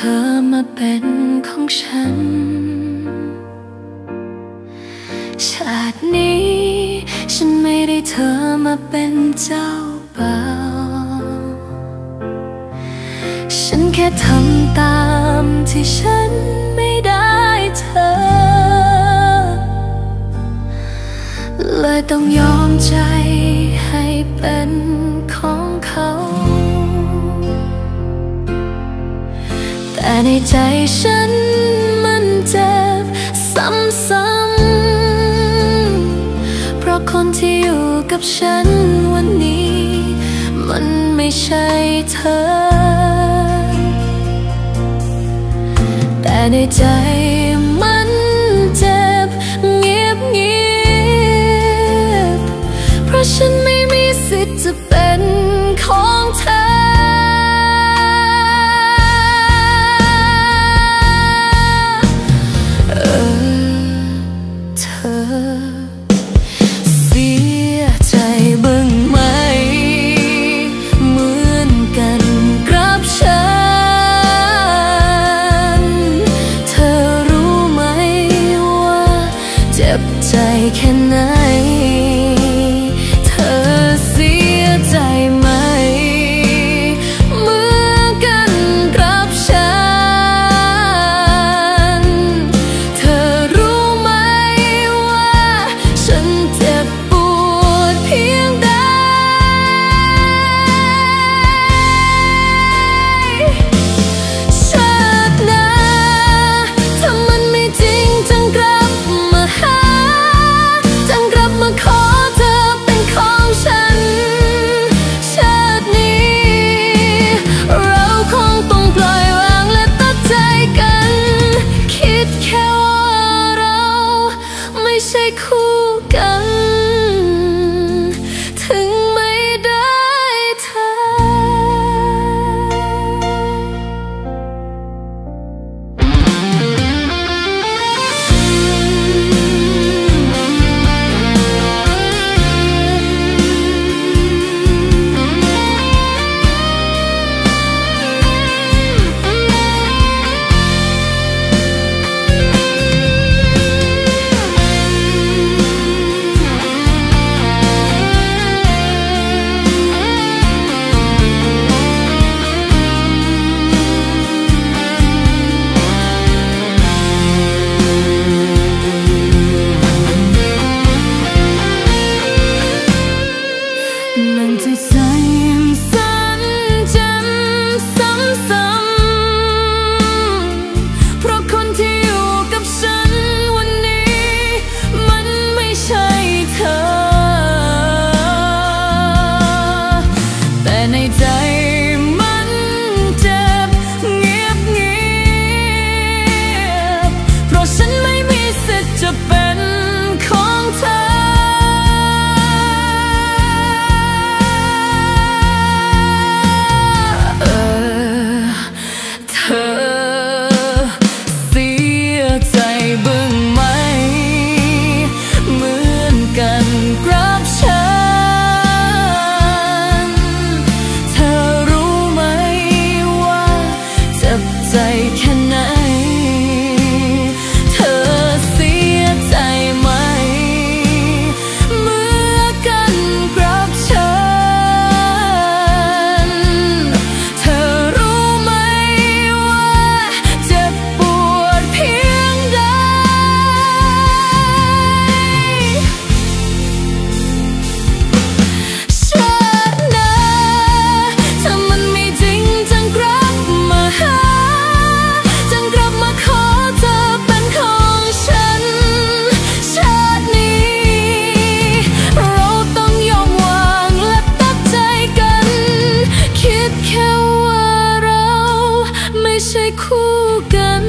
อมาเป็นของฉันชาตินี้ฉันไม่ได้เธอมาเป็นเจ้าบ่าวฉันแค่ทำตามที่ฉันไม่ได้เธอเลยต้องยอมใจให้เป็นของเขาแต่ในใจฉันมันเจ็บซ้ำๆเพราะคนที่อยู่กับฉันวันนี้มันไม่ใช่เธอแต่ในใจมันเจ็บเงียบเพราะฉันไม่มีสิทธิ์จะเป็นของเธอเธอเสียใจบ้างไหมเหมือนกันกับฉันเธอรู้ไหมว่าเจ็บใจแค่ไหนเธอเสียใจไหมเหมือนกันกับฉันเธอรู้ไหมว่าฉันเจ็บปวดเพียงใดชาติหน้าถ้ามันไม่จริงจงกลับมาหาจงกลับมาขอเธอเป็นของฉันชาตินี้เราคงต้องปล่อยวางและตัดใจกันคิดแค่ว่าเราไม่ใช่คู่กันถึงไม่ได้เธอนั่นที่ใจยังสั่นจำซ้ำๆเพราะคนที่อยู่กับฉันวันนี้มันไม่ใช่เธอแต่ในใจมันเจ็บเงียบเพราะฉันไม่มีสิทธิ์จะเป็นของเธอเธอเสียใจบ้างไหมเหมือนกันกับฉันเธอรู้ไหมว่าเจ็บใจแค่ไหนเธอเสียใจไหมเหมือนกันกับฉันเธอรู้ไหมว่าเจ็บปวดเพียงใดชาติหน้าถ้ามันไม่จริงจงกลับมาหาจงกลับมาขอเธอเป็นของฉันชาตินี้เราต้องยอมวางและตัดใจกันคิดแค่ว่าเราไม่ใช่คู่กัน